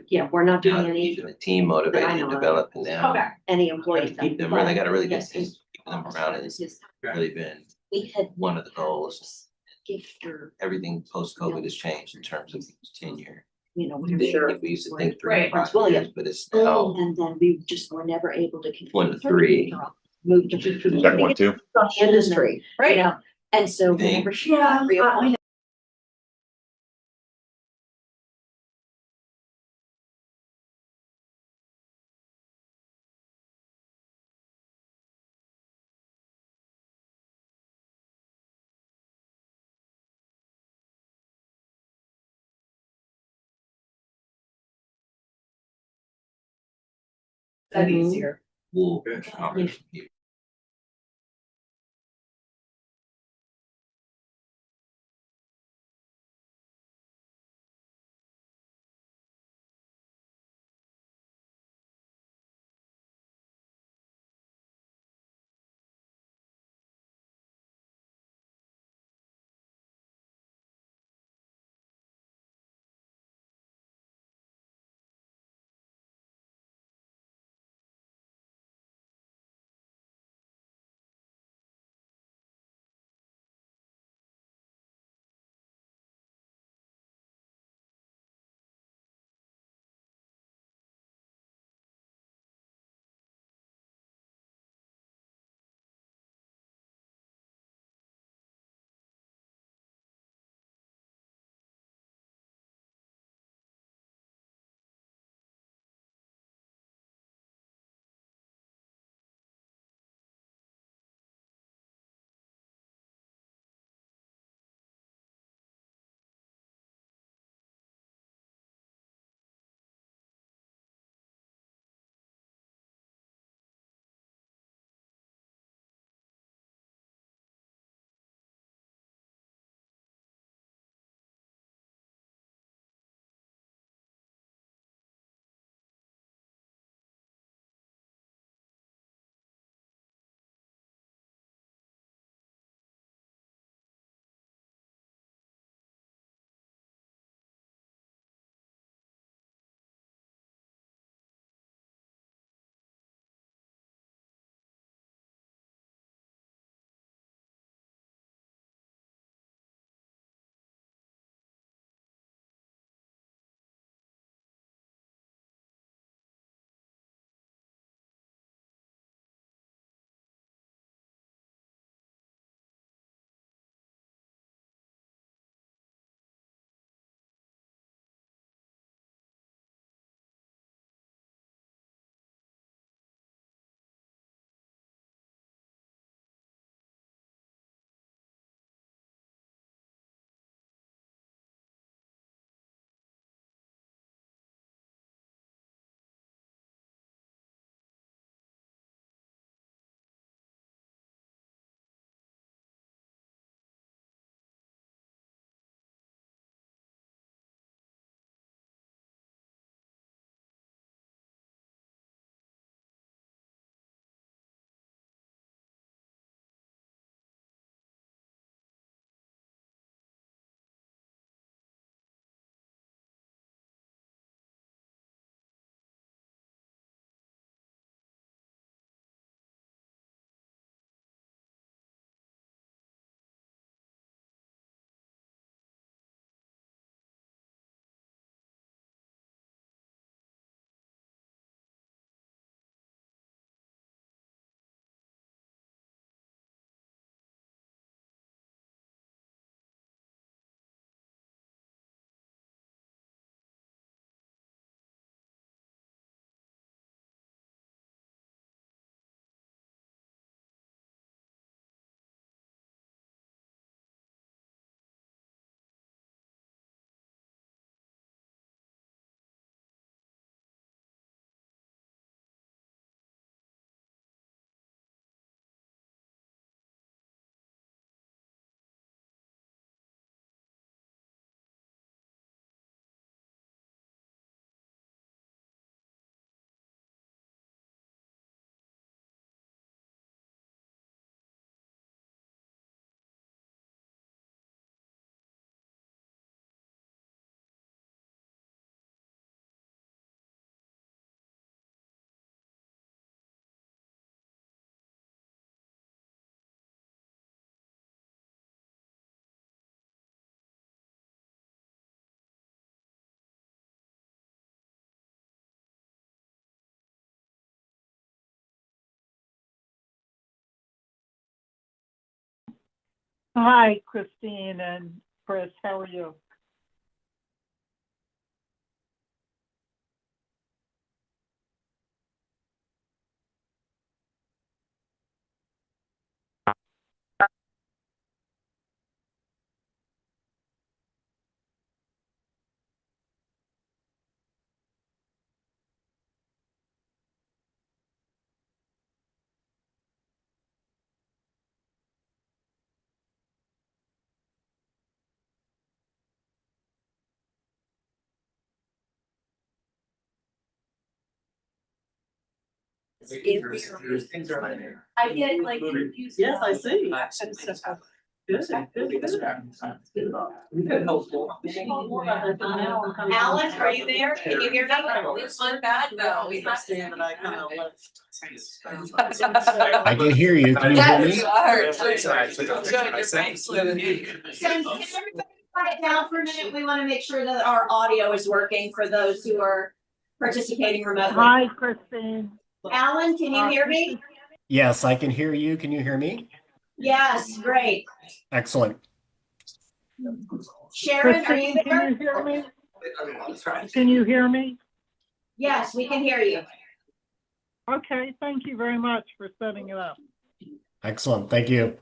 Yeah, we're not doing Now, any, keeping the team motivated and know of. developing them. Okay. any Gotta employees. keep them, they got a really good Yes, team, keeping them around, and it's really been we had one of the goals. gifter, Everything post-COVID has changed in terms of tenure. you know, We we were. used to think 3 Right. to 5 William. years, but it's now And then we just were never able to. 1 to 3. Moved to. Second one too. Industry, Right. you know, and so They- whenever she Yeah, got reappointed, That Mhm. easier. We'll Hi, Christine and Chris. How are you? I get like confused. Yes, I see. Good, good, good. Alan, are you there? Can you hear me? It's not bad though. We understand that I kind of left. I can hear you. Can you hear me? So can everybody quiet down for a minute? We want to make sure that our audio is working for those who are participating remotely. Hi, Christine. Alan, can you hear me? Yes, I can hear you. Can you hear me? Yes, great. Excellent. Sharon, are you Christine, can there? you hear me? Can you hear me? Yes, we can hear you. Okay, thank you very much for setting it up. Excellent. Thank you.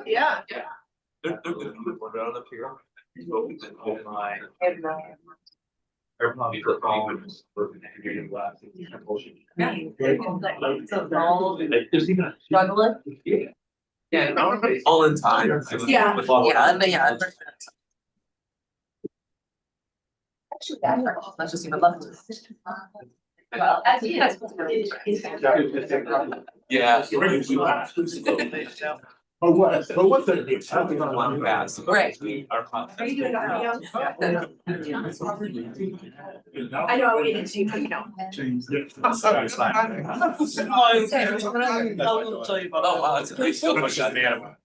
Yeah. They're good people around up here. They're probably for problems. There's even. Struggling? Yeah, all in time. Yeah. With all- Yeah. Actually, that's just even left. Well, as you know. Yeah. Oh, what? But what's that? One fast. Great. Our process. Are you doing that video? I know, we didn't see, but you know. I'm sorry. It's fine. Oh, wow, that's a nice film. I got man.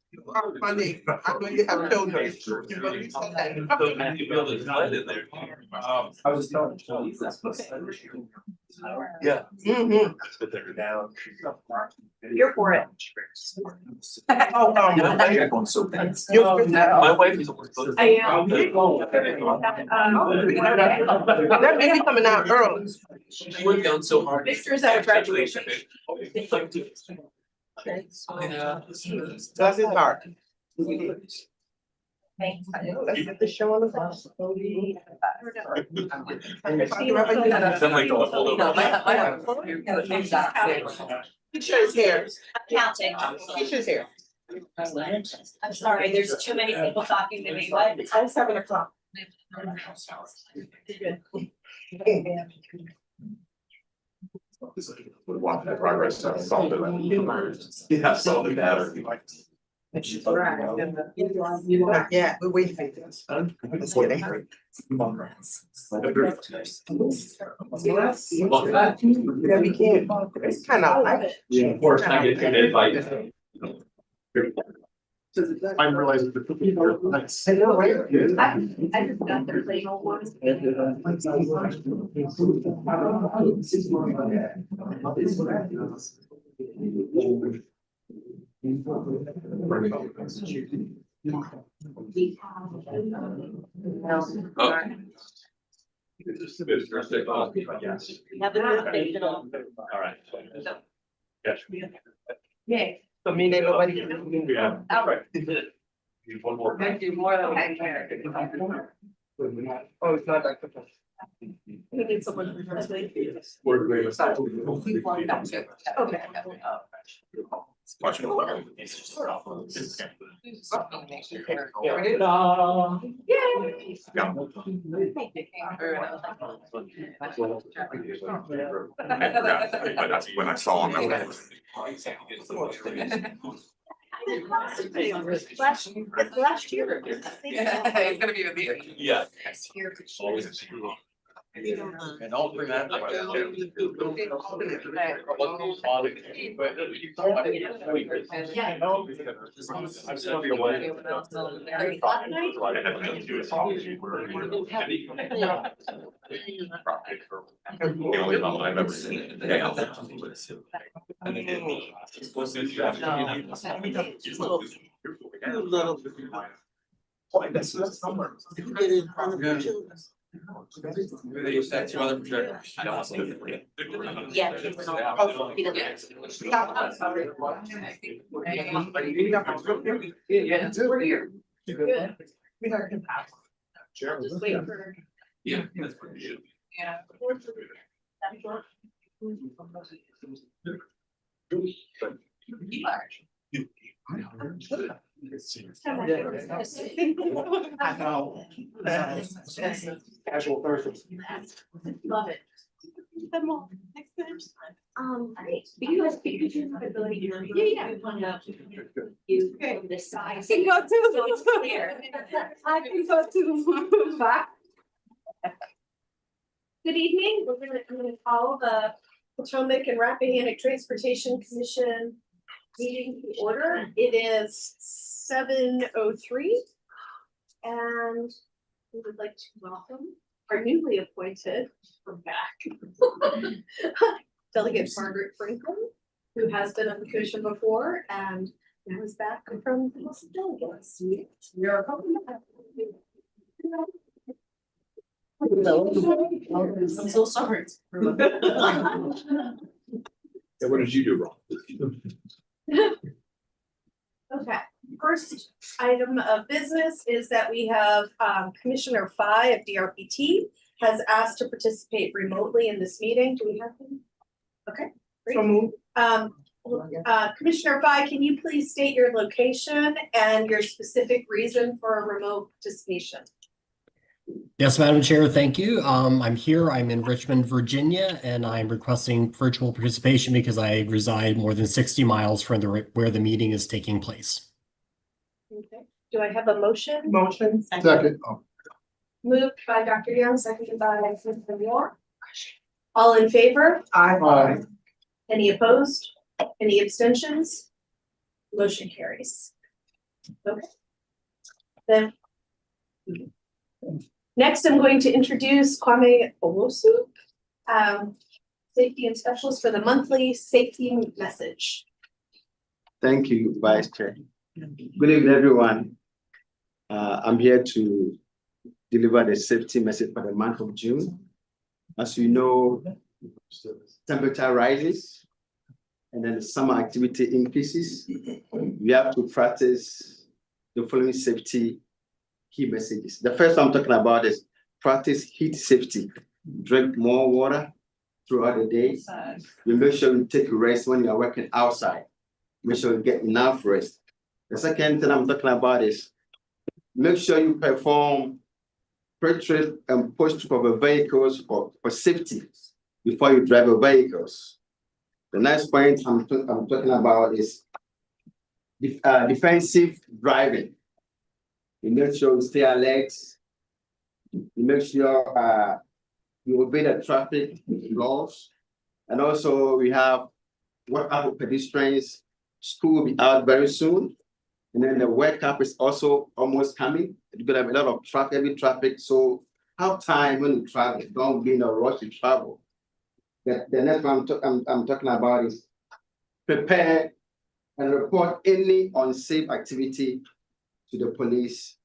Funny, I know you have children. You build a slide in there. I was just telling you. Yeah. Mhm. You're for it. Oh, You're going so fast. You- My wife is almost. I am. That baby coming out early. She worked down so hard. Victor's at graduation. Yeah. That's his heart. Thanks. Let's get the show on the bus. Then like the whole. No, Teacher's here. Counting. Teacher's here. I'm sorry, there's too many people talking to me, what? It's 7:00. Watch the progress, solve it. Yeah, so the matter. Yeah, we're waiting for this. Let's get it. Yeah, we can. It's kind of like. Of course, I get to advice. I'm realizing the cookie are nice. I know, right? I just got their label one. Oh. Have a good day. All right. Yeah. So me and nobody. Yeah. Albert. One more. Thank you more than I Oh, it's not like. We need someone for this week. We're great. Okay. When I saw him. Last year. It's gonna be a big. Yeah. Always. And I'll bring that. I'm sending you away. The only one I've ever seen it today. They used to have two other projectors. I don't see it. Yeah. We're here. Good. Just wait for. Yeah, that's pretty good. Yeah. I know. Casual Thursdays. Love it. Them all next time. Alright, because you have ability to. Yeah. You go this side. I can go to Here. I can go to back. Good evening, I'm gonna call the Potomac and Rappahannock Transportation Commission meeting to order. It is 7:03. And we would like to welcome our newly appointed, from back. Delegate Margaret Franklin, who has been on the commission before and now is back from the House of Delegates. We are welcome back. I'm so sorry. What did you do wrong? Okay, first item of business is that we have Commissioner Phi of DRPT has asked to participate remotely in this meeting. Do we have him? Okay, great. Commissioner Phi, can you please state your location and your specific reason for remote participation? Yes, Madam Chair, thank you. I'm here, I'm in Richmond, Virginia, and I'm requesting virtual participation because I reside more than 60 miles from where the meeting is taking place. Okay, do I have a motion? Motion. Second. Moved by Dr. Young, seconded by Mr. Moore. All in favor? Aye. Any opposed? Any abstentions? Motion carries. Okay. Then. Next, I'm going to introduce Kwame Owusu, Safety and Specialist for the monthly safety message. Thank you, Vice Chair. Good evening, everyone. I'm here to deliver the safety message for the month of June. As you know, temperature rises and then the summer activity increases. We have to practice the following safety key messages. The first one I'm talking about is practice heat safety. Drink more water throughout the day. We make sure you take a rest when you are working outside. Make sure you get enough rest. The second thing I'm talking about is make sure you perform pre-trip and post-trip of the vehicles for safety before you drive the vehicles. The next point I'm talking about is defensive driving. You make sure you stay alert. You make sure you obey the traffic laws. And also we have work up with pedestrians. School will be out very soon. And then the World Cup is also almost coming. It's gonna have a lot of traffic, heavy traffic. So have time when you travel. Don't be in a rush to travel. The next one I'm talking about is prepare and report any unsafe activity to the police.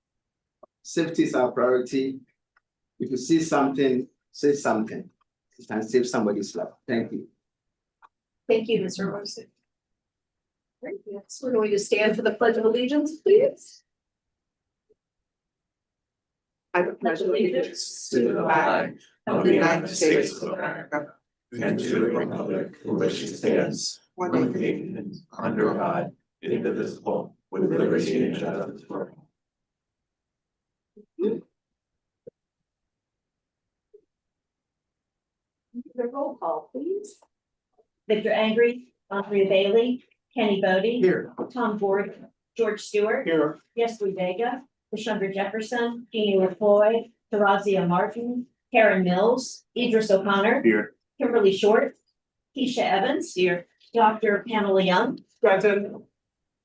Safety is our priority. If you see something, say something. It can save somebody's life. Thank you. Thank you, Mr. Owusu. Great, next we're going to stand for the Pledge of Allegiance, please. I pledge allegiance to the flag of the United States of America and to the republic for which it stands, One one day. nation, under God, indivisible, with liberty and justice for all. The roll call, please. Victor Angry, Andrea Bailey, Kenny Bodie. Here. Tom Ford, George Stewart. Here. Wesley Vega, Deshandra Jefferson, Jeannie LaFoy, Tarazia Martin, Karen Mills, Idris O'Connor. Here. Kimberly Short, Keisha Evans. Here. Dr. Pamela Young, Present.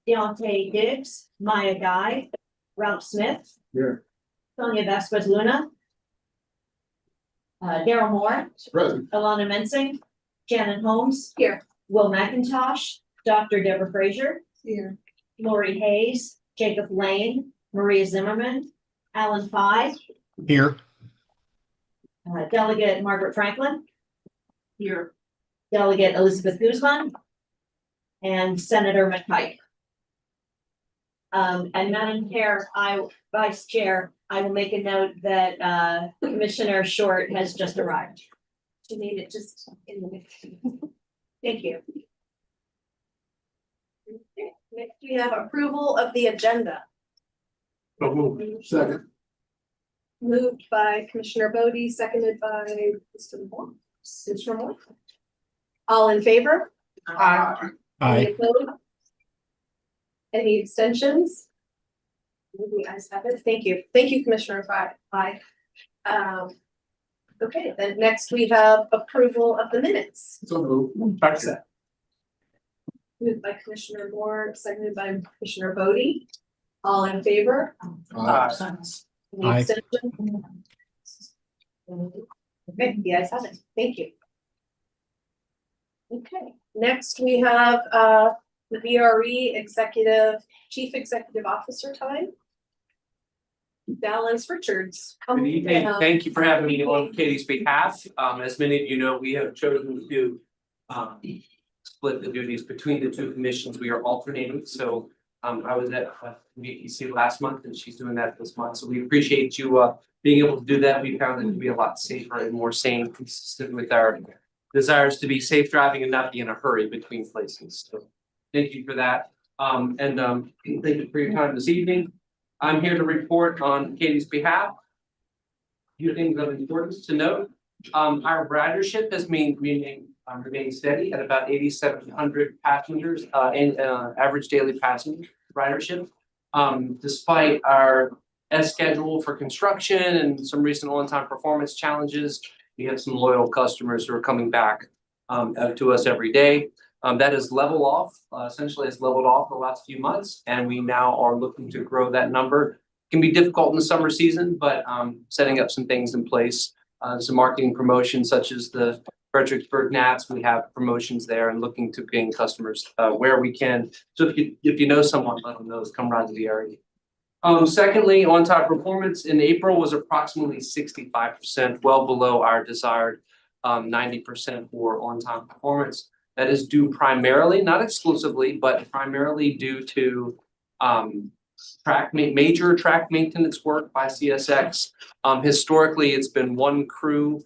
Deontay Diggs, Maya Guy, Ralph Smith, Here. Sonia Vasquez Luna. Daryl Moore, Present. Alana Mensing, Shannon Holmes. Here. Will McIntosh, Dr. Deborah Frazier, Here. Lori Hayes, Jacob Lane, Maria Zimmerman, Alan Pye, Here. Delegate Margaret Franklin, Here. Delegate Elizabeth Guzman, and Senator McPike. And Madam Chair, Vice Chair, I will make a note that Commissioner Short has just arrived. She made it just in the mix. Thank you. Okay, next we have approval of the agenda. Second. Moved by Commissioner Bodie, seconded by Mr. Moore. Mr. Moore. All in favor? Aye. Any Aye. opposed? Any abstentions? The ayes have it. Thank you. Thank you, Commissioner Aye. Okay, then next we have approval of the minutes. So moved. Moved by Commissioner Moore, seconded by Commissioner Bodie. All in favor? Any Aye. abstentions? Okay, the ayes have it. Thank you. Okay, next we have the VRE Chief Executive Officer time. Dallas Richards. Good evening. Thank you for having me on Katie's behalf. As many of you know, we have chosen to split the duties between the two commissions. We are alternating. So I was at PRTC last month and she's doing that this month. So we appreciate you being able to do that. We found it to be a lot safer and more sane, consistent with our desires to be safe driving and not be in a hurry between places. So thank you for that. Thank you for your time this evening. I'm here to report on Katie's behalf. A few things of importance to note. Our ridership has remained steady at about 8,700 passengers in average daily passenger ridership. Despite our schedule for construction and some recent on-time performance challenges, we have some loyal customers who are coming back to us every day. That is essentially has leveled off the last few months, and we now are looking to grow that number. It can be difficult in the summer season, but setting up some things in place, some marketing promotions such as the Fredericksburg Nats, we have promotions there and looking to gain customers where we can. So if you know someone, let them know, come ride to the area. Secondly, on-time performance in April was approximately 65%, well below our desired 90% for on-time performance. That is due primarily, not exclusively, but primarily due to major track maintenance work by CSX. Historically, it's been one crew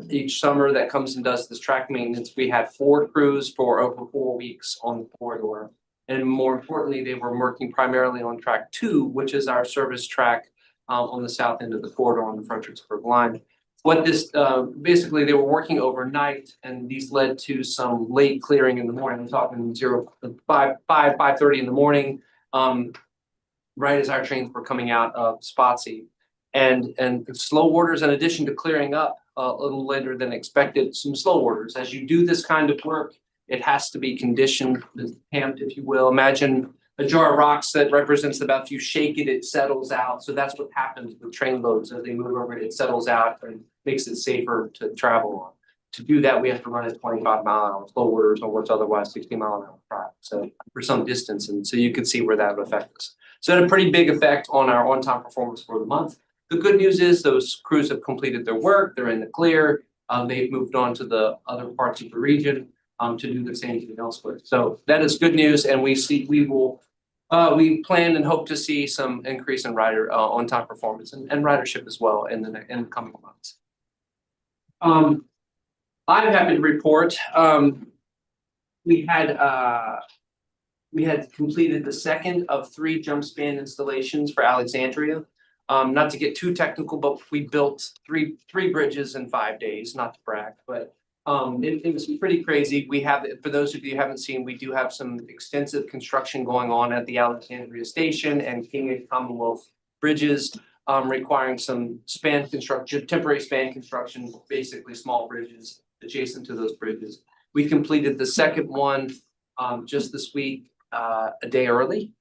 each summer that comes and does this track maintenance. We had 4 crews for over 4 weeks on the corridor. And more importantly, they were working primarily on track 2, which is our service track on the south end of the corridor on the Fredericksburg line. What this basically, they were working overnight, and these led to some late clearing in the morning. I'm talking 5:30 in the morning, right as our trains were coming out of Spotsy. And slow orders, in addition to clearing up a little later than expected, some slow orders. As you do this kind of work, it has to be conditioned, tamped, if you will. Imagine a jar of rocks that represents about if you shake it, it settles out. So that's what happens with train loads. As they move over it settles out and makes it safer to travel on. To do that, we have to run at 25-mile-an-hour slow orders on what's otherwise 60-mile-an-hour track. So for some distance, and so you can see where that would affect us. So it had a pretty big effect on our on-time performance for the month. The good news is those crews have completed their work. They're in the clear. They've moved on to the other parts of the region to do the same thing elsewhere. So that is good news, and we plan and hope to see some increase in on-time performance and ridership as well in the coming months. I'm happy to report we had completed the second of 3 jump span installations for Alexandria. Not to get too technical, but we built three bridges in 5 days, not to brag, but it was pretty crazy. We have, for those of you who haven't seen, we do have some extensive construction going on at the Alexandria Station and King and Commonwealth bridges, requiring some span construction, temporary span construction, basically small bridges adjacent to those bridges. We completed the second one just this week, a day early,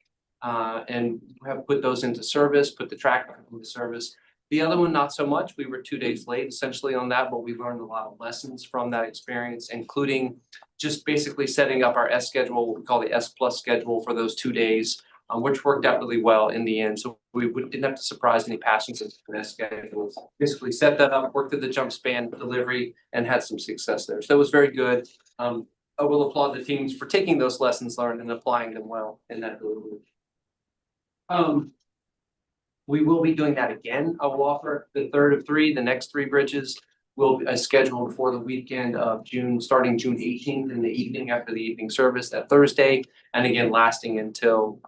and have put those into service, put the track into service. The other one, not so much. We were 2 days late essentially on that, but we learned a lot of lessons from that experience, including just basically setting up our S schedule, what we call the S plus schedule for those 2 days, which worked out really well in the end. So we didn't have to surprise any passengers with S schedule. Basically set that up, worked through the jump span delivery, and had some success there. So it was very good. I will applaud the teams for taking those lessons learned and applying them well in that delivery. We will be doing that again. I will offer the third of 3, the next 3 bridges will be scheduled for the weekend of June, starting June 18th in the evening after the evening service that Thursday, and again lasting until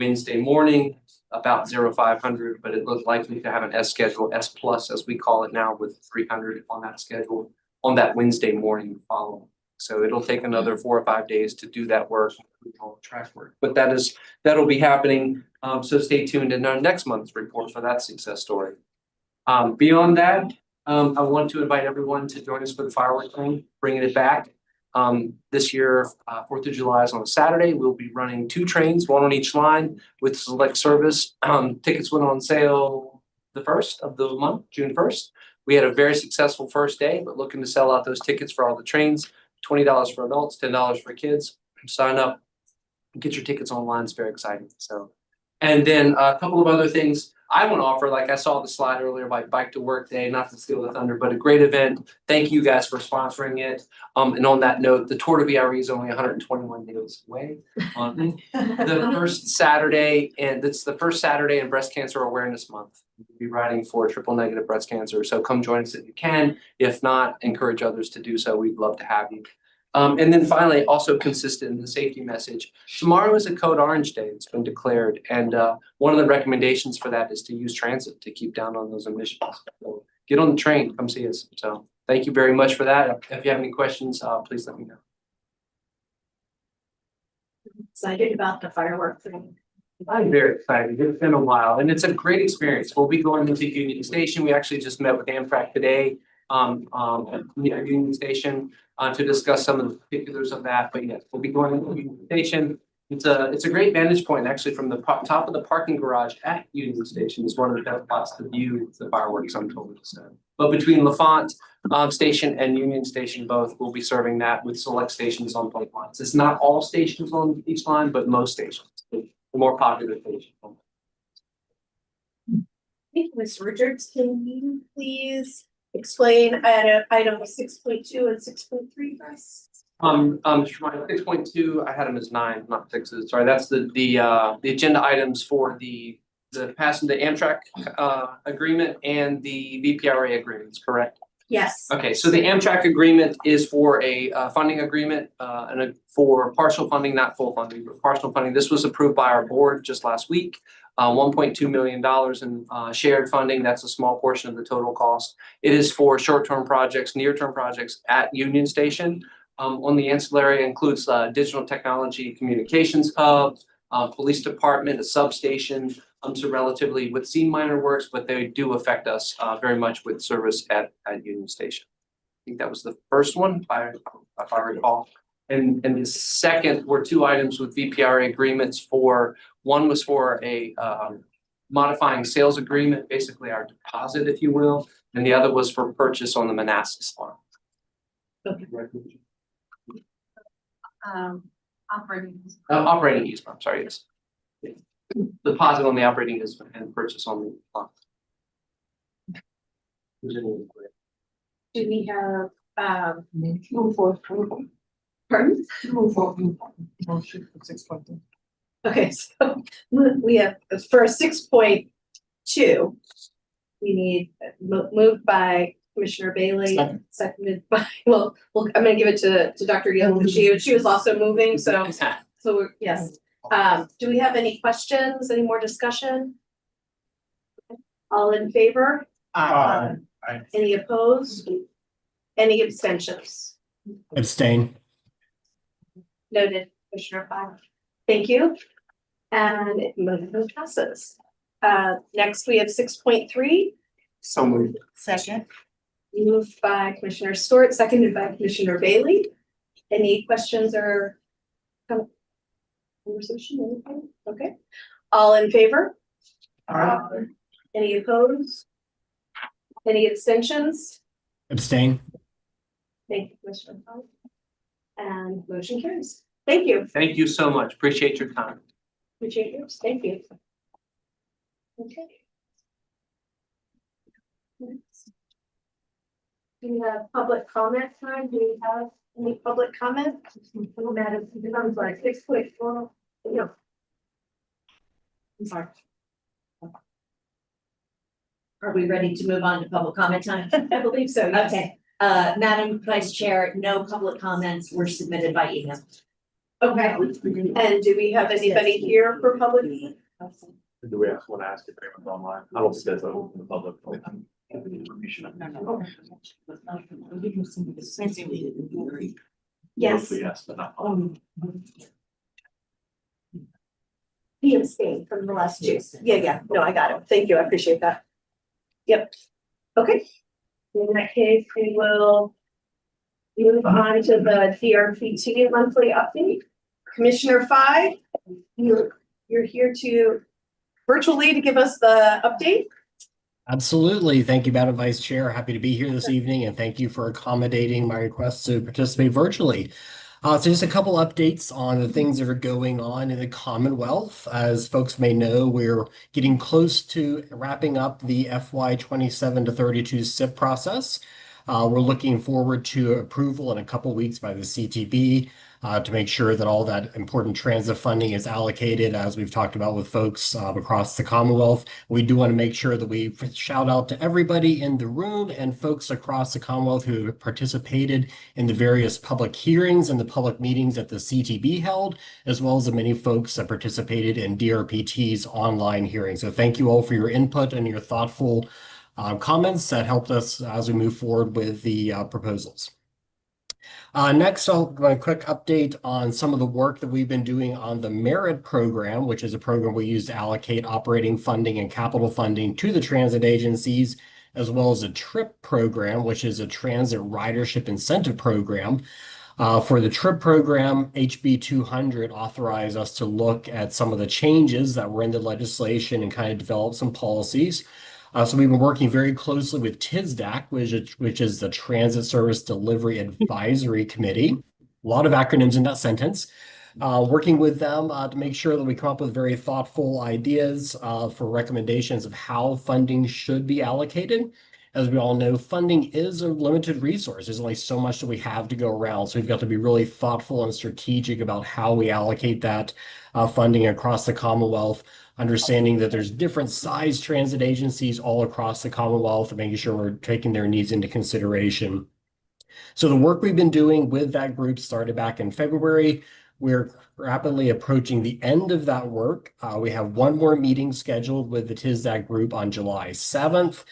Wednesday morning, about 0500, but it looks likely to have an S schedule, S plus as we call it now, with 300 on that schedule on that Wednesday morning following. So it'll take another 4 or 5 days to do that work, all the track work, but that'll be happening. So stay tuned in our next month's report for that success story. Beyond that, I want to invite everyone to join us for the fireworks train, bringing it back. This year, 4th of July is on a Saturday. We'll be running 2 trains, 1 on each line with select service. Tickets went on sale the 1st of the month, June 1st. We had a very successful first day, but looking to sell out those tickets for all the trains. $20 for adults, $10 for kids. Sign up, get your tickets online. It's very exciting. So, and then a couple of other things I want to offer, like I saw the slide earlier by Bike to Work Day, not to steal the thunder, but a great event. Thank you guys for sponsoring it. And on that note, the Tour de VRE is only 121 days away on the first Saturday, and it's the first Saturday in Breast Cancer Awareness Month. We'll be riding for triple negative breast cancer. So come join us if you can. If not, encourage others to do so. We'd love to have you. And then finally, also consistent in the safety message, tomorrow is a Code Orange Day. It's been declared. And one of the recommendations for that is to use transit to keep down on those emissions. So get on the train, come see us. So thank you very much for that. If you have any questions, please let me know. Excited about the fireworks thing. I'm very excited. It's been a while and it's a great experience. We'll be going into Union Station. We actually just met with Amtrak today at Union Station to discuss some of the particulars of that. But yes, we'll be going into Union Station. It's a great vantage point actually from the top of the parking garage at Union Station is one of the best spots to view the fireworks, I'm told. But between L'Enfant Station and Union Station both will be serving that with select stations on both lines. It's not all stations on each line, but most stations. The more popular stations. Ms. Richards, can you please explain item 6.2 and 6.3 for us? For my 6.2, I had them as 9, not 6s. Sorry, that's the agenda items for the passenger Amtrak agreement and the VPRA agreements, correct? Yes. Okay, so the Amtrak agreement is for a funding agreement for partial funding, not full funding, but partial funding. This was approved by our board just last week. $1.2 million in shared funding. That's a small portion of the total cost. It is for short-term projects, near-term projects at Union Station. On the ancillary includes digital technology communications hub, police department, a substation. So relatively with C minor works, but they do affect us very much with service at Union Station. I think that was the first one, if I recall. And the second were 2 items with VPRA agreements for, one was for a modifying sales agreement, basically our deposit, if you will, and the other was for purchase on the Manassas line. Okay. Operating easement, I'm sorry, yes. Deposit on the operating easement and purchase on the line. Do we have move forward? Pardon? Move forward. Motion for 6.2. Okay, so we have for 6.2, we need moved by Commissioner Bailey, Second. seconded by, I'm gonna give it to Dr. Young, because she was also moving, so, yes. Do we have any questions, any more discussion? All in favor? Any opposed? Any abstentions? Abstain. Noted, Commissioner Fire. Thank you. And it motion passes. Next we have 6.3, So moved. Second. moved by Commissioner Stewart, seconded by Commissioner Bailey. Any questions or conversation, anything? Okay. All in favor? Any opposed? Any abstentions? Abstain. Thank you, Commissioner Fire. And motion carries. Thank you. Thank you so much. Appreciate your time. Appreciate yours. Thank you. Okay. Next. Do we have public comment time? Do we have any public comment? Madam, I'm sorry, 6.4. No. I'm sorry. Are we ready to move on to public comment time? I believe so, yes. Okay, Madam Vice Chair, no public comments were submitted by email. Okay. And do we have anybody here for public? Do we want to ask if anyone's online? I don't see that's open to the public. Information. Yes. Mostly yes, but not. He abstained from the last two. Yeah, no, I got it. Thank you, I appreciate that. Yep, okay. In that case, we will move on to the PRTC monthly update. Commissioner Fye, you're here to virtually to give us the update. Absolutely. Thank you, Madam Vice Chair. Happy to be here this evening, and thank you for accommodating my request to participate virtually. So just a couple updates on the things that are going on in the Commonwealth. As folks may know, we're getting close to wrapping up the FY 27 to 32 SIP process. We're looking forward to approval in a couple weeks by the CTB to make sure that all that important transit funding is allocated, as we've talked about with folks across the Commonwealth. We do want to make sure that we shout out to everybody in the room and folks across the Commonwealth who participated in the various public hearings and the public meetings that the CTB held, as well as the many folks that participated in DRPT's online hearing. So thank you all for your input and your thoughtful comments that helped us as we move forward with the proposals. Next, I'll give a quick update on some of the work that we've been doing on the Merit program, which is a program we use to allocate operating funding and capital funding to the transit agencies, as well as a TRIP program, which is a transit ridership incentive program. For the TRIP program, HB 200 authorized us to look at some of the changes that were in the legislation and kind of develop some policies. So we've been working very closely with TSDAC, which is the Transit Service Delivery Advisory Committee. A lot of acronyms in that sentence. Working with them to make sure that we come up with very thoughtful ideas for recommendations of how funding should be allocated. As we all know, funding is a limited resource. There's only so much that we have to go around. So we've got to be really thoughtful and strategic about how we allocate that funding across the Commonwealth, understanding that there's different size transit agencies all across the Commonwealth and making sure we're taking their needs into consideration. So the work we've been doing with that group started back in February. We're rapidly approaching the end of that work. We have one more meeting scheduled with the TSDAC group on July 7th.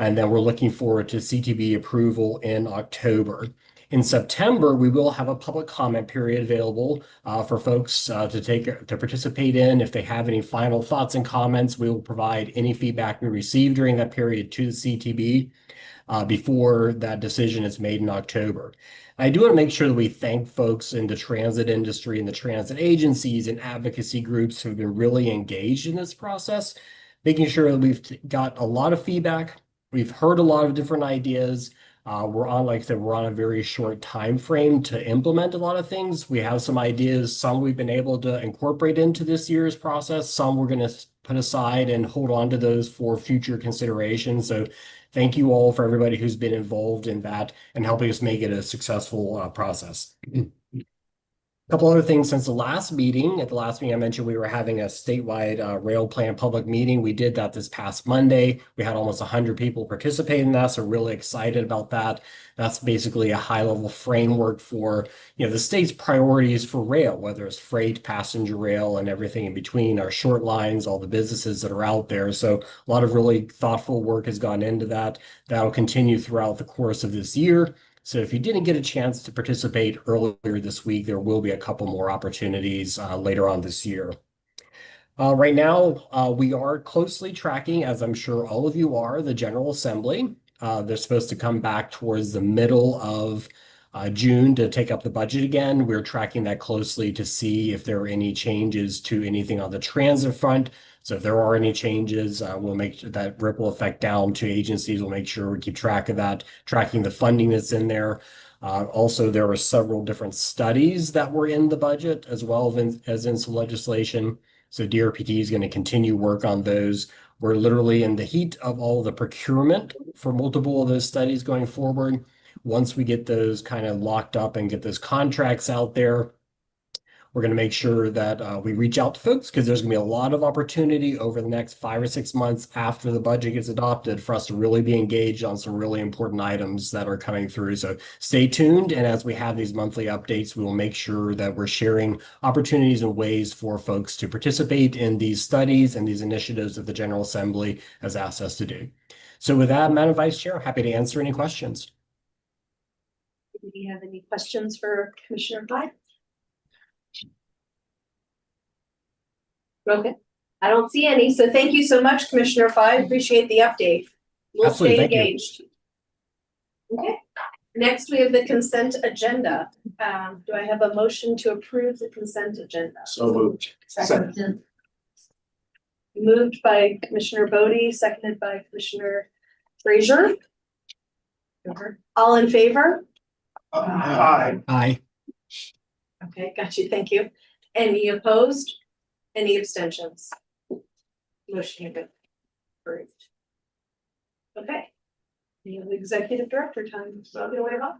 And then we're looking forward to CTB approval in October. In September, we will have a public comment period available for folks to participate in. If they have any final thoughts and comments, we will provide any feedback we receive during that period to the CTB before that decision is made in October. I do want to make sure that we thank folks in the transit industry and the transit agencies and advocacy groups who have been really engaged in this process, making sure that we've got a lot of feedback. We've heard a lot of different ideas. We're on, like I said, we're on a very short time frame to implement a lot of things. We have some ideas, some we've been able to incorporate into this year's process. Some we're going to put aside and hold on to those for future consideration. So thank you all for everybody who's been involved in that and helping us make it a successful process. Couple other things since the last meeting. At the last meeting, I mentioned we were having a statewide rail plan public meeting. We did that this past Monday. We had almost 100 people participate in that, so really excited about that. That's basically a high-level framework for the state's priorities for rail, whether it's freight, passenger rail, and everything in between, our short lines, all the businesses that are out there. So a lot of really thoughtful work has gone into that. That'll continue throughout the course of this year. So if you didn't get a chance to participate earlier this week, there will be a couple more opportunities later on this year. Right now, we are closely tracking, as I'm sure all of you are, the General Assembly. They're supposed to come back towards the middle of June to take up the budget again. We're tracking that closely to see if there are any changes to anything on the transit front. So if there are any changes, we'll make that ripple effect down to agencies. We'll make sure we keep track of that, tracking the funding that's in there. Also, there were several different studies that were in the budget as well as in some legislation. So DRPT is going to continue work on those. We're literally in the heat of all the procurement for multiple of those studies going forward. Once we get those kind of locked up and get those contracts out there, we're going to make sure that we reach out to folks because there's going to be a lot of opportunity over the next 5 or 6 months after the budget gets adopted for us to really be engaged on some really important items that are coming through. So stay tuned. And as we have these monthly updates, we will make sure that we're sharing opportunities and ways for folks to participate in these studies and these initiatives that the General Assembly has asked us to do. So with that, Madam Vice Chair, happy to answer any questions. Do we have any questions for Commissioner Hyde? Okay, I don't see any, so thank you so much, Commissioner Fye. Appreciate the update. We'll Absolutely, stay thank you. engaged. Okay, next we have the consent agenda. Do I have a motion to approve the consent agenda? So moved. Second. Moved by Commissioner Bodie, seconded by Commissioner Frazier. All in favor? Aye. Aye. Okay, got you, thank you. Any opposed? Any abstentions? Motion approved. Okay. We have the executive director time. So get away about.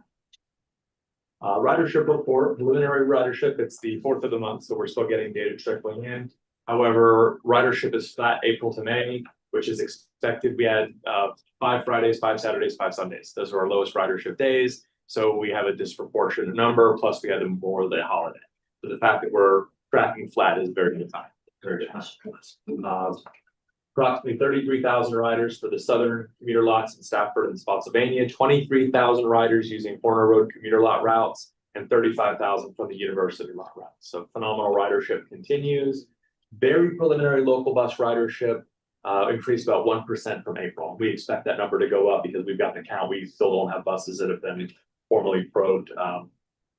Ridership report, preliminary ridership, it's the 4th of the month, so we're still getting data trickling in. However, ridership is flat April to May, which is expected. We had 5 Fridays, 5 Saturdays, 5 Sundays. Those are our lowest ridership days. So we have a disproportionate number, plus we had more of the holiday. So the fact that we're tracking flat is very good time. Very good time. Approximately 33,000 riders for the southern commuter lots in Stafford and Spotsylvania, 23,000 riders using corner road commuter lot routes, and 35,000 from the university lot routes. So phenomenal ridership continues. Very preliminary local bus ridership increased about 1% from April. We expect that number to go up because we've got the count. We still don't have buses that have been formally probed.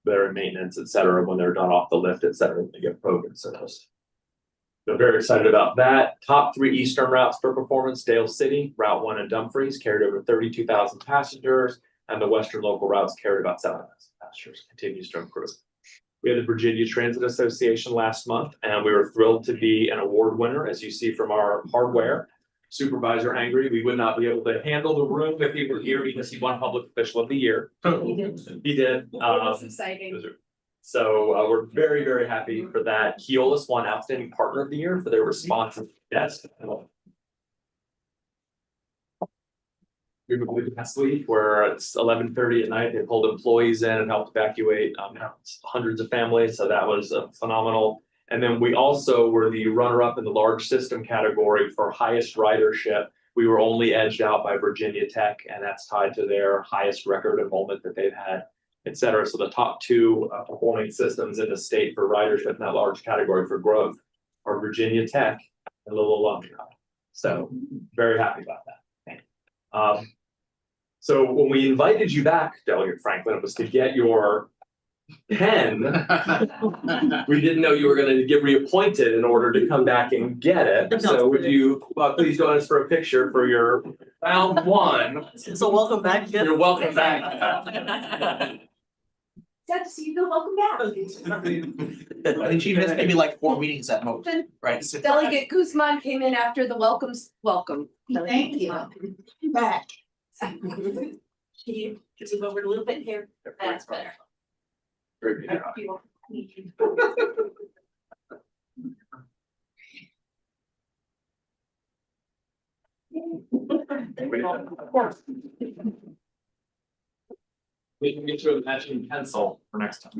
They're in maintenance, et cetera, when they're done off the lift, et cetera, they get probed and serviced. So very excited about that. Top 3 Eastern routes for performance: Dale City, Route 1 and Dumfries carried over 32,000 passengers, and the Western local routes carried about 7,000 passengers. Continues to improve. We had the Virginia Transit Association last month, and we were thrilled to be an award winner. As you see from our hardware, Supervisor Angry, we would not be able to handle the room if he were here because he won Public Official of the Year. He did. He did. That's exciting. So we're very, very happy for that. Keolis won Outstanding Partner of the Year for their response to desk. We moved last week where it's 11:30 at night. They pulled employees in and helped evacuate hundreds of families. So that was phenomenal. And then we also were the runner-up in the large system category for highest ridership. We were only edged out by Virginia Tech, and that's tied to their highest record enrollment that they've had, et cetera. So the top 2 performing systems in the state for ridership in that large category for growth are Virginia Tech and Little Lumber. So very happy about that. So when we invited you back, Delegate Franklin, it was to get your pen. We didn't know you were going to get reappointed in order to come back and get it. So would you please join us for a picture for your round 1. So welcome back. You're welcome back. Glad to see you. Welcome back. I think she missed maybe like 4 meetings at most, right? Delegate Guzman came in after the welcome. Thank you. Back. Can you move over a little bit here? That's better. Very good. We can get you a matching pencil for next time.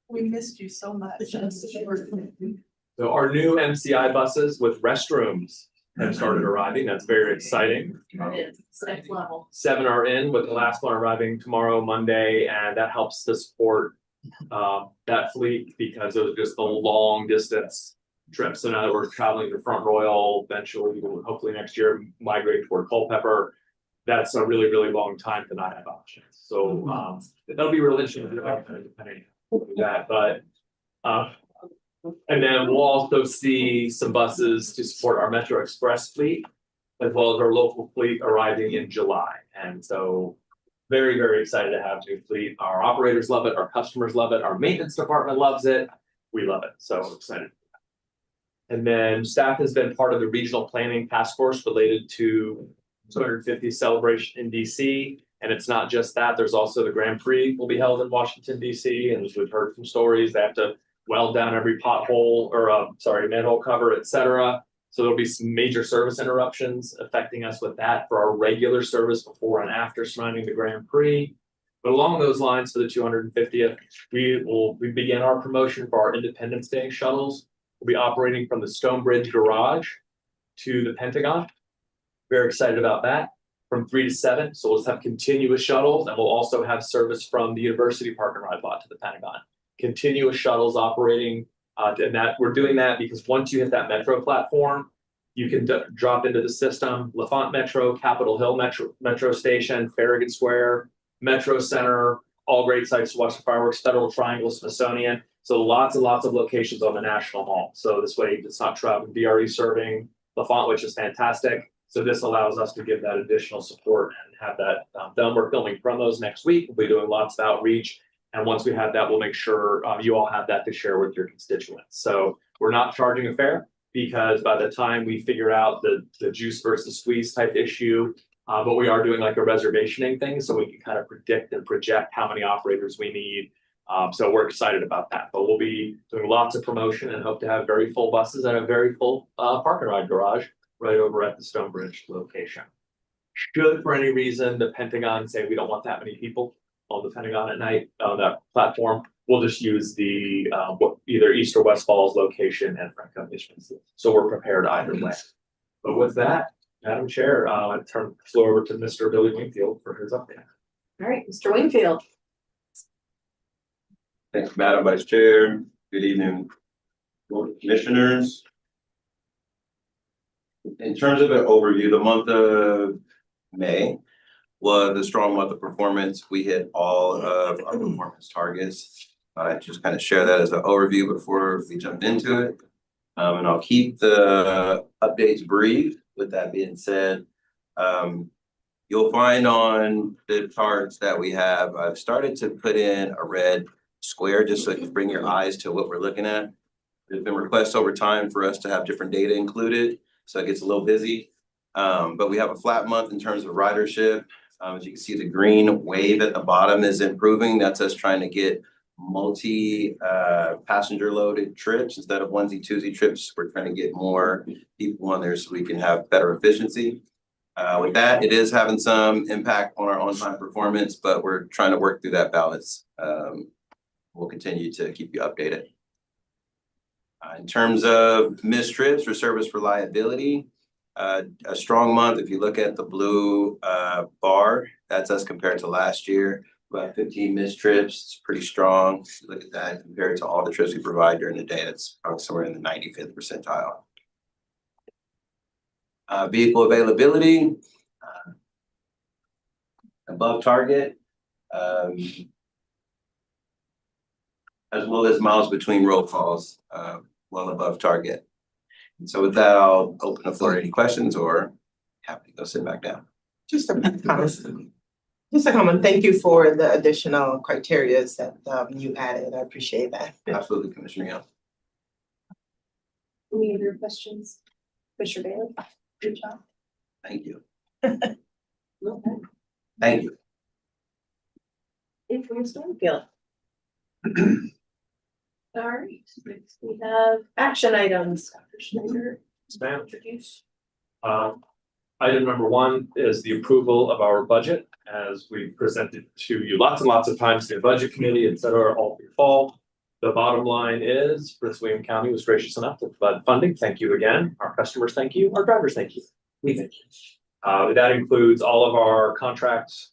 We missed you so much. So our new MCI buses with restrooms have started arriving. That's very exciting. It's next level. 7 are in, with the last one arriving tomorrow, Monday, and that helps to support that fleet because those are just the long distance trips. So now that we're traveling to Front Royal, eventually, hopefully next year, migrate toward Culpeper. That's a really, really long time to not have options. So that'll be real interesting depending on that, but and then we'll also see some buses to support our Metro Express fleet, as well as our local fleet arriving in July. And so very, very excited to have new fleet. Our operators love it, our customers love it, our maintenance department loves it. We love it, so excited. And then staff has been part of the regional planning task force related to 250 celebration in DC. And it's not just that, there's also the Grand Prix will be held in Washington, DC. And as we've heard from stories, they have to weld down every pothole or manhole cover, et cetera. So there'll be some major service interruptions affecting us with that for our regular service before and after surrounding the Grand Prix. But along those lines, for the 250th, we begin our promotion for our Independence Day shuttles. We'll be operating from the Stonebridge Garage to the Pentagon. Very excited about that. From 3 to 7, so we'll just have continuous shuttles, and we'll also have service from the University Park and Ride lot to the Pentagon. Continuous shuttles operating, and that we're doing that because once you hit that metro platform, you can drop into the system. L'Enfant Metro, Capitol Hill Metro Station, Farragut Square, Metro Center, all great sites to watch the fireworks. Federal Triangle, Smithsonian. So lots and lots of locations on the National Mall. So this way it's not traveling VRE serving L'Enfant, which is fantastic. So this allows us to give that additional support and have that done. We're filming promos next week. We'll be doing lots of outreach. And once we have that, we'll make sure you all have that to share with your constituents. So we're not charging a fare because by the time we figure out the juice versus squeeze type issue, but we are doing like a reservationing thing so we can kind of predict and project how many operators we need. So we're excited about that. But we'll be doing lots of promotion and hope to have very full buses and a very full park and ride garage right over at the Stonebridge location. Should for any reason the Pentagon say we don't want that many people on the Pentagon at night on that platform, we'll just use the either East or West Falls location and Franco Mission. So we're prepared either way. But with that, Madam Chair, I turn the floor over to Mr. Billy Wingfield for his update. All right, Mr. Wingfield. Thanks, Madam Vice Chair. Good evening, Board of Commissioners. In terms of an overview, the month of May was a strong month of performance. We hit all of our performance targets. I just kind of share that as an overview before we jump into it. And I'll keep the updates brief. With that being said, you'll find on the charts that we have, I've started to put in a red square just so you can bring your eyes to what we're looking at. There's been requests over time for us to have different data included, so it gets a little busy. But we have a flat month in terms of ridership. As you can see, the green wave at the bottom is improving. That's us trying to get passenger loaded trips instead of onesie twosie trips. We're trying to get more people on there so we can have better efficiency. With that, it is having some impact on our on-time performance, but we're trying to work through that balance. We'll continue to keep you updated. In terms of missed trips for service reliability, a strong month. If you look at the blue bar, that's us compared to last year. About 15 missed trips. It's pretty strong. If you look at that compared to all the trips we provide during the day, it's probably somewhere in the 95th percentile. Vehicle availability, above target, as well as miles between roll calls, well above target. And so with that, I'll open the floor to any questions or happy to go sit back down. Just a comment. Just a comment. Thank you for the additional criteria that you added. I appreciate that. Absolutely, Commissioner Young. Any other questions? Commissioner Bailey? Good job. Thank you. Okay. Thank you. If we're Stormfield. All right, next we have action items. Dr. Schneider, Spam. introduce. Item number one is the approval of our budget, as we presented to you lots and lots of times to the budget committee, et cetera, all through fall. The bottom line is Prince William County was gracious enough to provide funding. Thank you again. Our customers, thank you. Our drivers, thank you. We thank you. That includes all of our contracts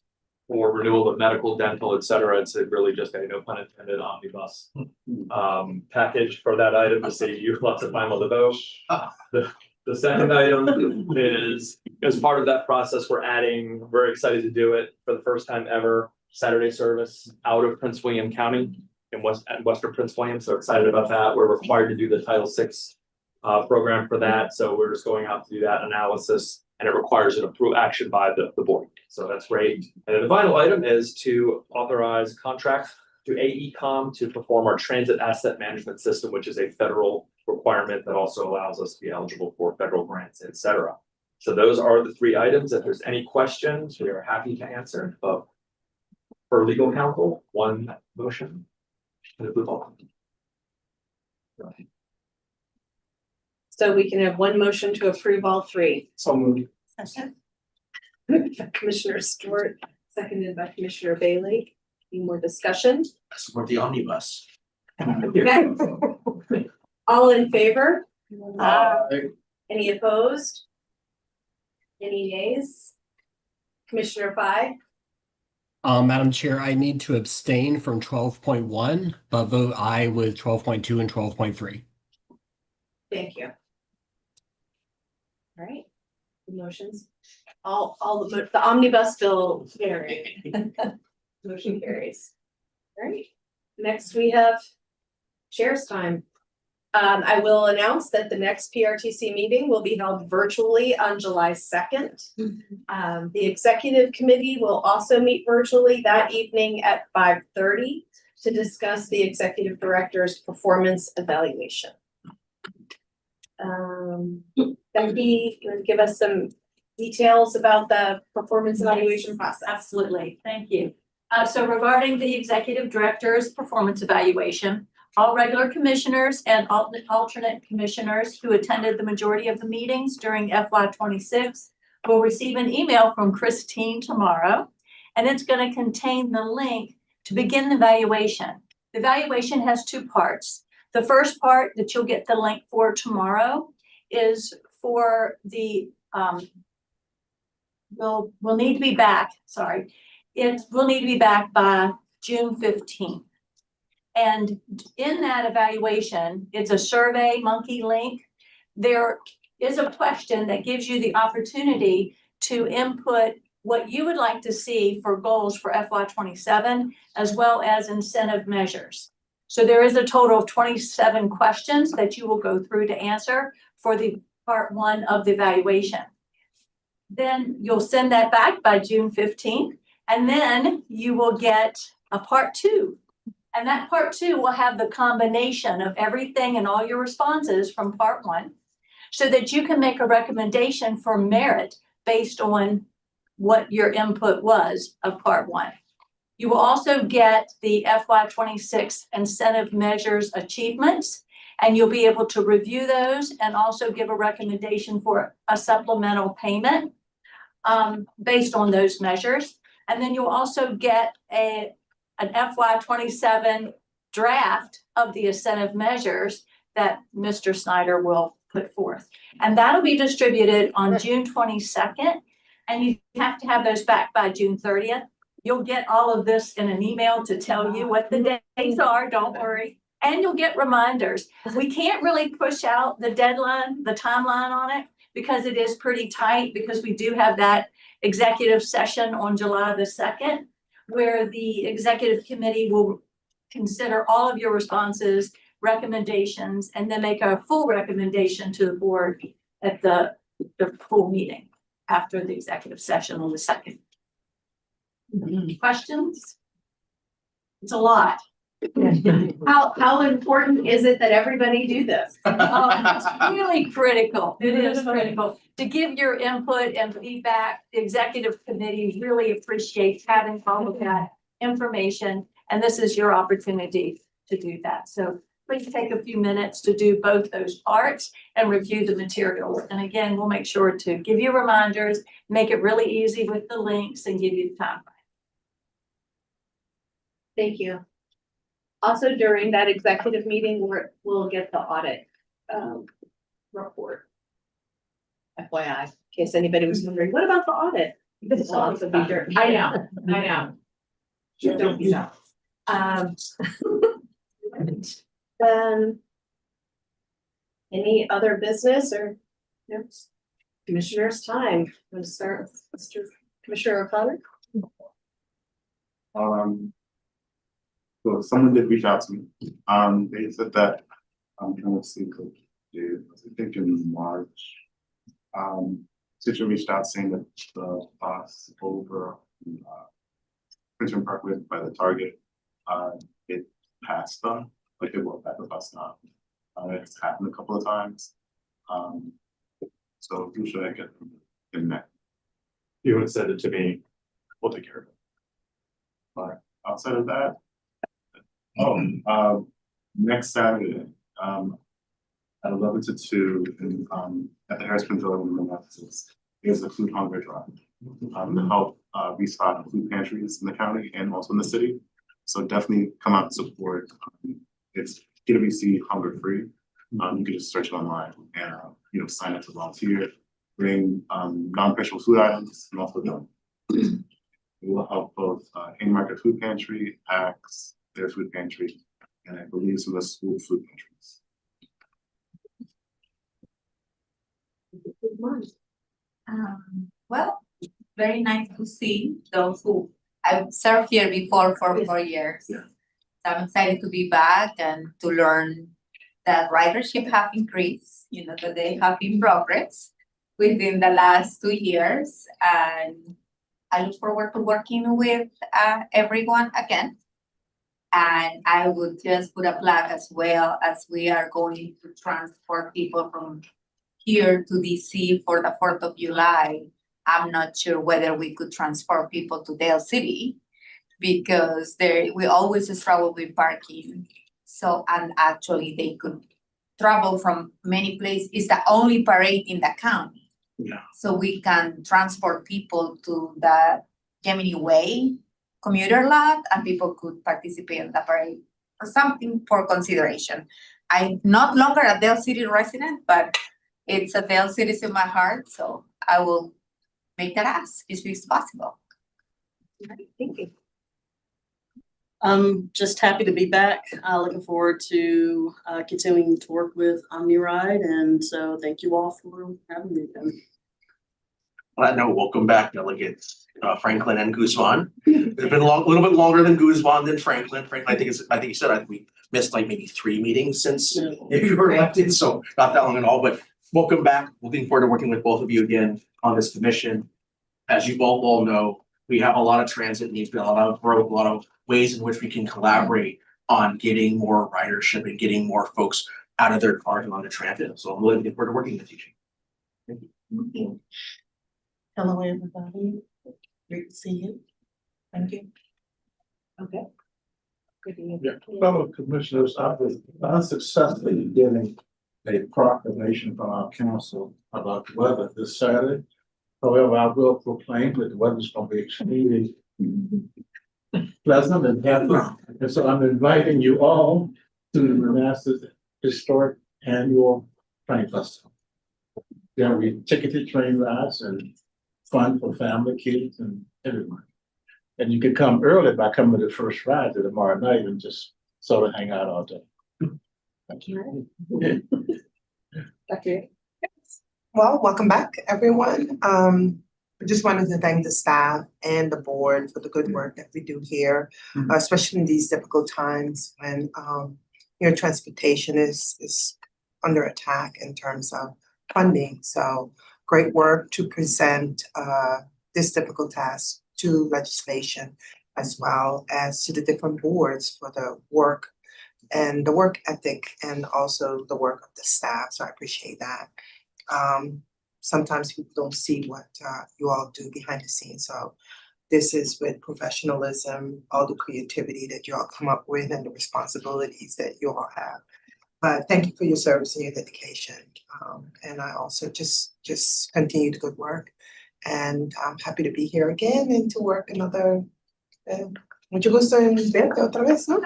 for renewal of medical, dental, et cetera. It's really just a no pun intended omnibus package for that item to save you lots of time on the vote. The second item is, as part of that process, we're very excited to do it for the first time ever, Saturday service out of Prince William County in Western Prince William. So excited about that. We're required to do the Title VI program for that. So we're just going out to do that analysis, and it requires an approved action by the board. So that's great. And then the final item is to authorize contracts to AECom to perform our transit asset management system, which is a federal requirement that also allows us to be eligible for federal grants, et cetera. So those are the three items. If there's any questions, we are happy to answer. But for legal counsel, one motion. So we can have one motion to approve all three. So moved. Commissioner Stewart, seconded by Commissioner Bailey. Any more discussion? Support the omnibus. All in favor? Aye. Any opposed? Any nays? Commissioner Fye? Madam Chair, I need to abstain from 12.1, but vote aye with 12.2 and 12.3. Thank you. All right, the motions, all the omnibus bill carrying. Motion carries. All right, next we have chair's time. I will announce that the next PRTC meeting will be held virtually on July 2nd. The executive committee will also meet virtually that evening at 5:30 to discuss the executive director's performance evaluation. Becky, you want to give us some details about the performance evaluation process? Absolutely, thank you. So regarding the executive director's performance evaluation, all regular commissioners and alternate commissioners who attended the majority of the meetings during FY26 will receive an email from Christine tomorrow, and it's going to contain the link to begin the evaluation. The evaluation has two parts. The first part that you'll get the link for tomorrow is for the, we'll need to be back, it will need to be back by June 15th. And in that evaluation, it's a Survey Monkey link. There is a question that gives you the opportunity to input what you would like to see for goals for FY27, as well as incentive measures. So there is a total of 27 questions that you will go through to answer for the part one of the evaluation. Then you'll send that back by June 15th, and then you will get a part two. And that part two will have the combination of everything and all your responses from part one, so that you can make a recommendation for merit based on what your input was of part one. You will also get the FY26 incentive measures achievements, and you'll be able to review those and also give a recommendation for a supplemental payment based on those measures. And then you'll also get an FY27 draft of the incentive measures that Mr. Snyder will put forth. And that'll be distributed on June 22nd. And you have to have those back by June 30th. You'll get all of this in an email to tell you what the dates are, don't worry. And you'll get reminders. We can't really push out the deadline, the timeline on it, because it is pretty tight, because we do have that executive session on July the 2nd, where the executive committee will consider all of your responses, recommendations, and then make a full recommendation to the board at the full meeting after the executive session on the 2nd. Questions? It's a lot. How important is it that everybody do this? It's really critical. It is critical to give your input and feedback. The executive committee really appreciates having all of that information And this is your opportunity to do that. So please take a few minutes to do both those parts and review the material. And again, we'll make sure to give you reminders, make it really easy with the links and give you the time. Thank you. Also, during that executive meeting, we'll get the audit report. FYI, in case anybody was wondering, what about the audit? This will also be during. I know. Don't be that. Then. Any other business or, no? Commissioner's time. I'm gonna start with Mr. Commissioner O'Connor. So someone did reach out to me. They said that I'm trying to see, I think in March. Citrus reached out saying that the bus over Princeton Parkway by the Target, it passed them, like it was at the bus stop. It's happened a couple of times. So who should I get in that? You would send it to me, we'll take care of it. But outside of that, next Saturday, at 11 to 2, in, at the Harris Pavilion in Massachusetts, there's a food hunger drive to help restock food pantries in the county and also in the city. So definitely come out and support. It's PWC hunger free. You can just search it online and sign up to volunteer, bring non-perishable food items, and also them. It will help both Haymarket Food Pantry, Axe, their food pantry, and I believe some of the school food pantries. Well, very nice to see those who I've served here before for 4 years. Yeah. So I'm excited to be back and to learn that ridership have increased, that they have in progress within the last 2 years. And I look forward to working with everyone again. And I would just put a plug as well, as we are going to transport people from here to DC for the 4th of July. I'm not sure whether we could transport people to Dale City because we always struggle with parking. So, and actually they could travel from many places. It's the only parade in the county. Yeah. So we can transport people to the Gemini Way commuter lot and people could participate in the parade or something for consideration. I'm not longer a Dale City resident, but it's a Dale City in my heart, so I will make that ask if it's possible. Thank you. I'm just happy to be back. Looking forward to continuing to work with OmniRide, and so thank you all for having me again. On that note, welcome back, delegates Franklin and Guzman. It's been a little bit longer than Guzman than Franklin. Franklin, I think you said we missed like maybe 3 meetings since you were elected, so not that long at all. But welcome back. Looking forward to working with both of you again on this commission. As you both all know, we have a lot of transit needs, a lot of growth, a lot of ways in which we can collaborate on getting more ridership and getting more folks out of their cars and onto transit. So I'm really looking forward to working with you. Thank you. Hello, everybody. Great to see you. Thank you. Okay. Good evening. Yeah, fellow commissioners, I was unsuccessfully getting a proclamation from our council about the weather this Saturday. However, I will proclaim that the weather's going to be extremely pleasant and happy. And so I'm inviting you all to the Manassas Historic Annual Train Festival. There will be ticketed train rides and fun for family, kids, and everyone. And you can come early by coming to the first ride to tomorrow night and just sort of hang out all day. Thank you. Okay. Well, welcome back, everyone. I just wanted to thank the staff and the board for the good work that we do here, especially in these difficult times when transportation is under attack in terms of funding. So great work to present this difficult task to legislation as well as to the different boards for the work and the work ethic and also the work of the staff. So I appreciate that. Sometimes people don't see what you all do behind the scenes. So this is with professionalism, all the creativity that you all come up with and the responsibilities that you all have. But thank you for your service and your dedication. And I also just continue the good work. And I'm happy to be here again and to work another, mucho gusto en verte otra vez, ¿no?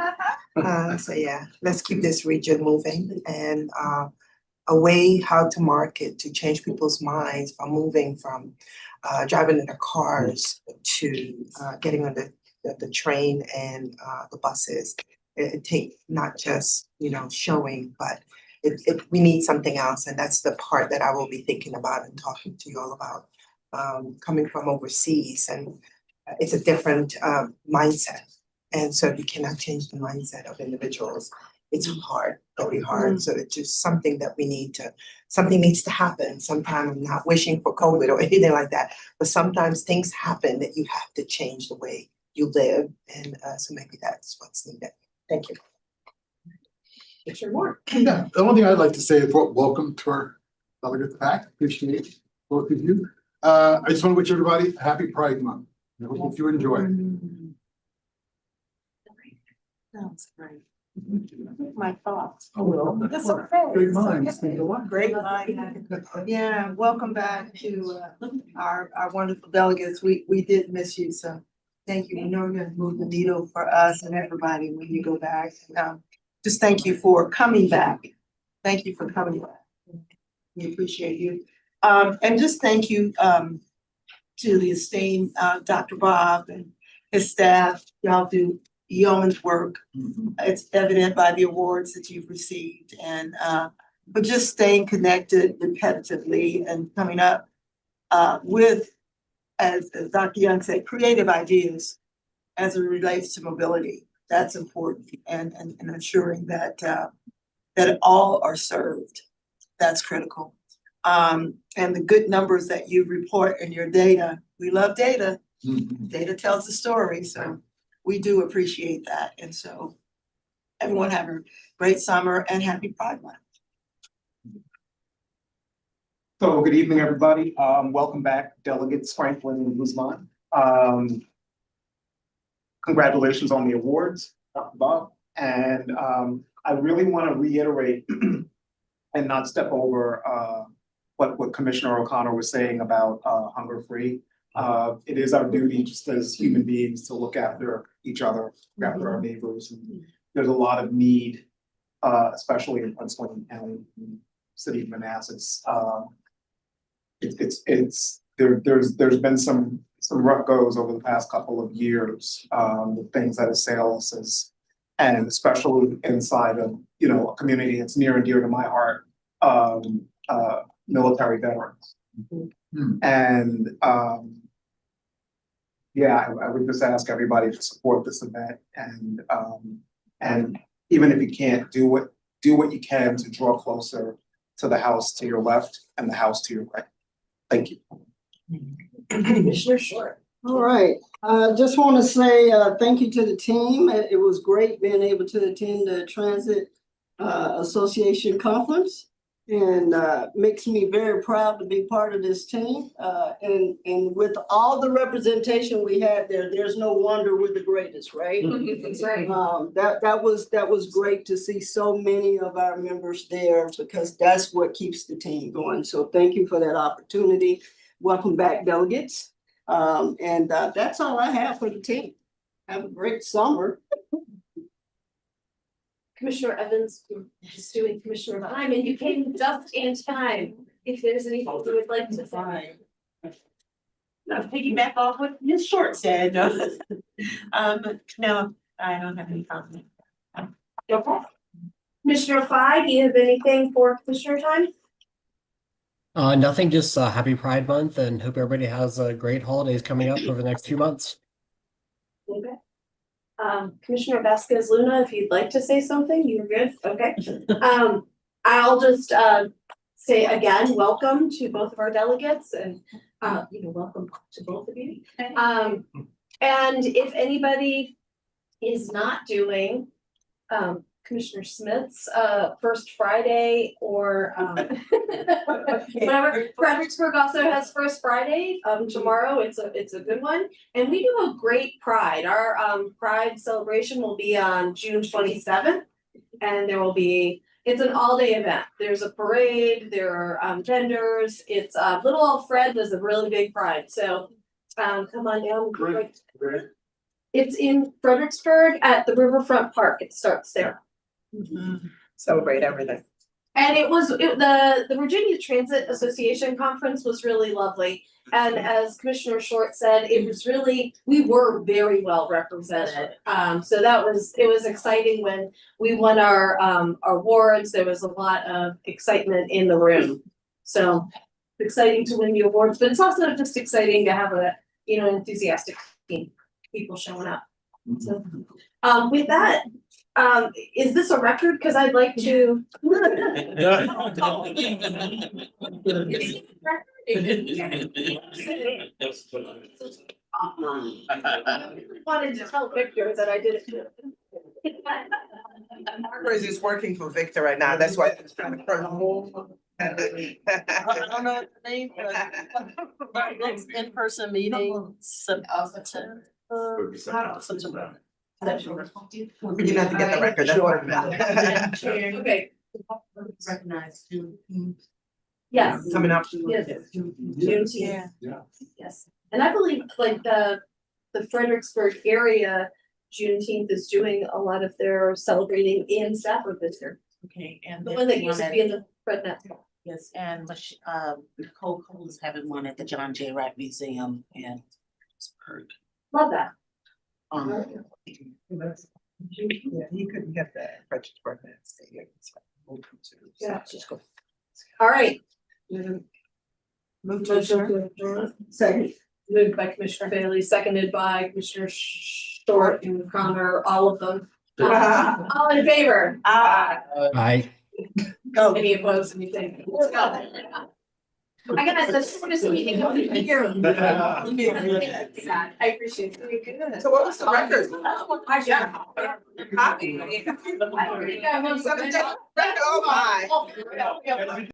So yeah, let's keep this region moving and a way how to market to change people's minds from moving from driving in their cars to getting on the train and the buses. It take not just, you know, showing, but we need something else. And that's the part that I will be thinking about and talking to you all about. Coming from overseas, and it's a different mindset. And so you cannot change the mindset of individuals. It's hard, very hard. So it's just something that something needs to happen. Sometimes I'm not wishing for COVID or anything like that, but sometimes things happen that you have to change the way you live. And so maybe that's what's needed. Thank you. Commissioner Moore. Yeah, the one thing I'd like to say is welcome to our delegate pack. Appreciate both of you. I just want to wish everybody a happy Pride Month. I hope you enjoy. Sounds great. My thoughts. Oh, well, That's okay. great minds think alike. Great mind. Yeah, welcome back to our wonderful delegates. We did miss you, so thank you. We know you're gonna move the needle for us and everybody when you go back. Just thank you for coming back. Thank you for coming back. We appreciate you. And just thank you to the esteemed Dr. Bob and his staff. Y'all do yeoman's work. It's evident by the awards that you've received, and but just staying connected repetitively and coming up with, as Dr. Young said, creative ideas as it relates to mobility. That's important, and ensuring that that all are served. That's critical. And the good numbers that you report in your data, we love data. Data tells the story, so we do appreciate that. And so everyone have a great summer and happy Pride Month. So good evening, everybody. Welcome back, delegates Franklin and Guzman. Congratulations on the awards, Dr. Bob. And I really want to reiterate and not step over what Commissioner O'Connor was saying about hunger free. It is our duty just as human beings to look after each other, look after our neighbors. And there's a lot of need, especially in Prince William County, city of Manassas. There's been some rough goes over the past couple of years with things that assail us and especially inside of, you know, a community that's near and dear to my heart, military veterans. And yeah, I would just ask everybody to support this event, and even if you can't do what you can to draw closer to the house to your left and the house to your right. Thank you. Commissioner Short. All right, just want to say thank you to the team. It was great being able to attend the Transit Association conference, and makes me very proud to be part of this team. And with all the representation we had there, there's no wonder we're the greatest, right? That's right. That was great to see so many of our members there, because that's what keeps the team going. So thank you for that opportunity. Welcome back, delegates. And that's all I have for the team. Have a great summer. Commissioner Evans, just doing Commissioner Hyman, you came just in time. If there's anything you would like to say. Now piggyback off what Ms. Short said. No, I don't have any comment. Okay. Commissioner Fye, do you have anything for Commissioner time? Nothing, just happy Pride Month, and hope everybody has great holidays coming up over the next few months. Okay. Commissioner Vasquez Luna, if you'd like to say something, you're good, okay. I'll just say again, welcome to both of our delegates, and welcome to both of you. And if anybody is not doing Commissioner Smith's first Friday or whatever. Fredericksburg also has first Friday tomorrow. It's a good one. And we do a great Pride. Our Pride celebration will be on June 27th. And there will be, it's an all-day event. There's a parade, there are vendors. It's Little Old Fred does a really big Pride. So come on down. Great. It's in Fredericksburg at the Riverfront Park. It starts there. Celebrate everything. And the Virginia Transit Association conference was really lovely. And as Commissioner Short said, we were very well represented. So it was exciting when we won our awards. There was a lot of excitement in the room. So exciting to win the awards, but it's also just exciting to have enthusiastic team, people showing up. So, with that, is this a record? Cause I'd like to. Wanted to tell Victor that I did it. Margaret is working for Victor right now, that's why it's trying to promote. I don't know the name, but next in-person meeting, September. September. You have to get the record, that's what I meant. Okay. Recognized too. Yes. Coming up. Yes. Juneteenth. Yes, and I believe like the Fredericksburg area, Juneteenth is doing a lot of their celebrating in Stafford this year. Okay, and The one that used to be in the Fred Net. yes, and Nicole Cole is having one at the John J. Wright Museum in Pittsburgh. Love that. Yeah, you couldn't get that. Fredericksburg. Yeah. All right. Move to adjourn. Second. Moved by Commissioner Bailey, seconded by Commissioner Short and Connor, all of them. All in favor? Aye. Any opposed, anything? Let's go. I got the shortest meeting of the year. I appreciate it. So what was the record? I should. Copy. Oh my.